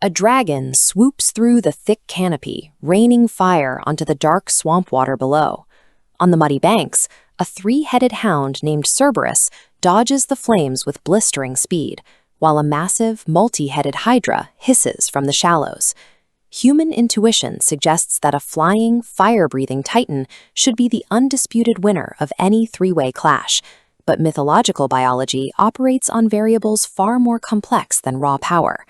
A dragon swoops through the thick canopy, raining fire onto the dark swamp water below. On the muddy banks, a three-headed hound named Cerberus dodges the flames with blistering speed, while a massive, multi-headed Hydra hisses from the shallows. Human intuition suggests that a flying, fire-breathing titan should be the undisputed winner of any three-way clash, but mythological biology operates on variables far more complex than raw power.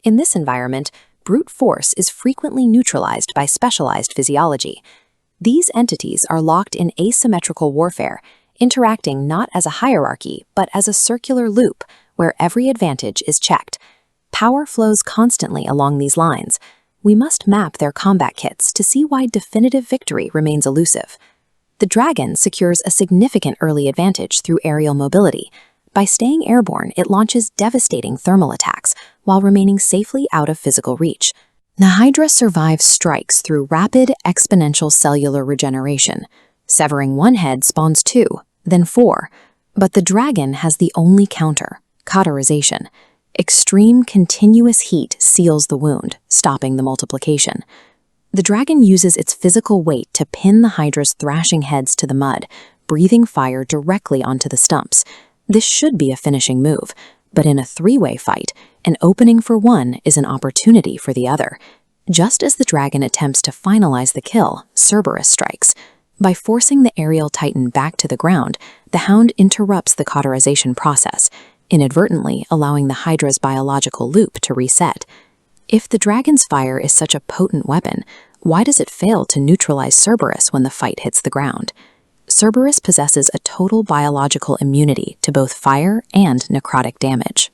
In this environment, brute force is frequently neutralized by specialized physiology. These entities are locked in asymmetrical warfare, interacting not as a hierarchy but as a circular loop where every advantage is checked. Power flows constantly along these lines. We must map their combat kits to see why definitive victory remains elusive. The dragon secures a significant early advantage through aerial mobility. By staying airborne, it launches devastating thermal attacks while remaining safely out of physical reach. The Hydra survives strikes through rapid, exponential cellular regeneration. Severing one head spawns two, then four. But the dragon has the only counter: cauterization. Extreme, continuous heat seals the wound, stopping the multiplication. The dragon uses its physical weight to pin the Hydra's thrashing heads to the mud, breathing fire directly onto the stumps. This should be a finishing move, but in a three-way fight, an opening for one is an opportunity for the other. Just as the dragon attempts to finalize the kill, Cerberus strikes. By forcing the aerial titan back to the ground, the hound interrupts the cauterization process, inadvertently allowing the Hydra's biological loop to reset. If the dragon's fire is such a potent weapon, why does it fail to neutralize Cerberus when the fight hits the ground? Cerberus possesses a total biological immunity to both fire and necrotic damage.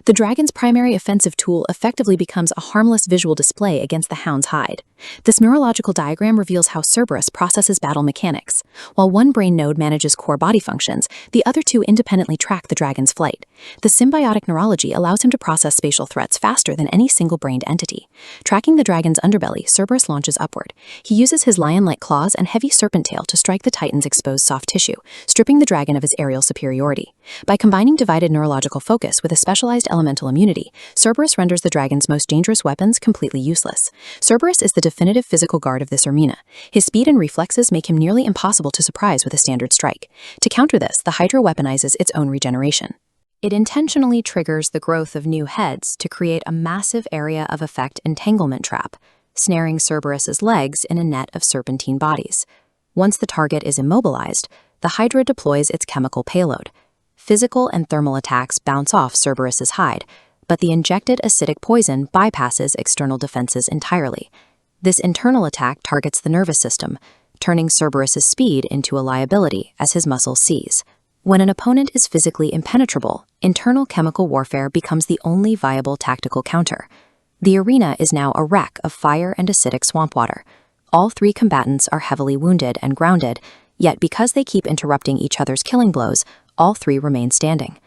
The dragon's primary offensive tool effectively becomes a harmless visual display against the hound's hide. This neurological diagram reveals how Cerberus processes battle mechanics. While one brain node manages core body functions, the other two independently track the dragon's flight. The symbiotic neurology allows him to process spatial threats faster than any single-brained entity. Tracking the dragon's underbelly, Cerberus launches upward. He uses his lion-like claws and heavy serpent tail to strike the titan's exposed soft tissue, stripping the dragon of his aerial superiority. By combining divided neurological focus with a specialized elemental immunity, Cerberus renders the dragon's most dangerous weapons completely useless. Cerberus is the definitive physical guard of this arena. His speed and reflexes make him nearly impossible to surprise with a standard strike. To counter this, the Hydra weaponizes its own regeneration. It intentionally triggers the growth of new heads to create a massive area of effect entanglement trap, snaring Cerberus's legs in a net of serpentine bodies. Once the target is immobilized, the Hydra deploys its chemical payload. Physical and thermal attacks bounce off Cerberus's hide, but the injected acidic poison bypasses external defenses entirely. This internal attack targets the nervous system, turning Cerberus's speed into a liability as his muscles seize. When an opponent is physically impenetrable, internal chemical warfare becomes the only viable tactical counter. The arena is now a wreck of fire and acidic swamp water. All three combatants are heavily wounded and grounded, yet because they keep interrupting each other's killing blows, all three remain standing.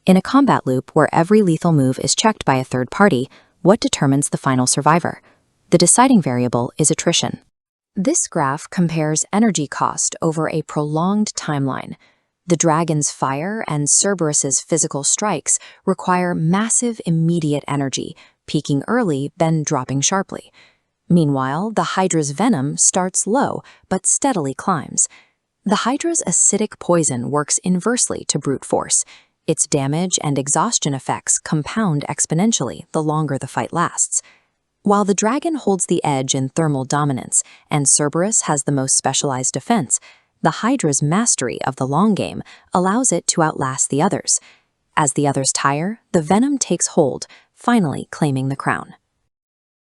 In a combat loop where every lethal move is checked by a third party, what determines the final survivor? The deciding variable is attrition. This graph compares energy cost over a prolonged timeline. The dragon's fire and Cerberus's physical strikes require massive immediate energy, peaking early, then dropping sharply. Meanwhile, the Hydra's venom starts low, but steadily climbs. The Hydra's acidic poison works inversely to brute force. Its damage and exhaustion effects compound exponentially the longer the fight lasts. While the dragon holds the edge in thermal dominance and Cerberus has the most specialized defense, the Hydra's mastery of the long game allows it to outlast the others. As the others tire, the venom takes hold, finally claiming the crown.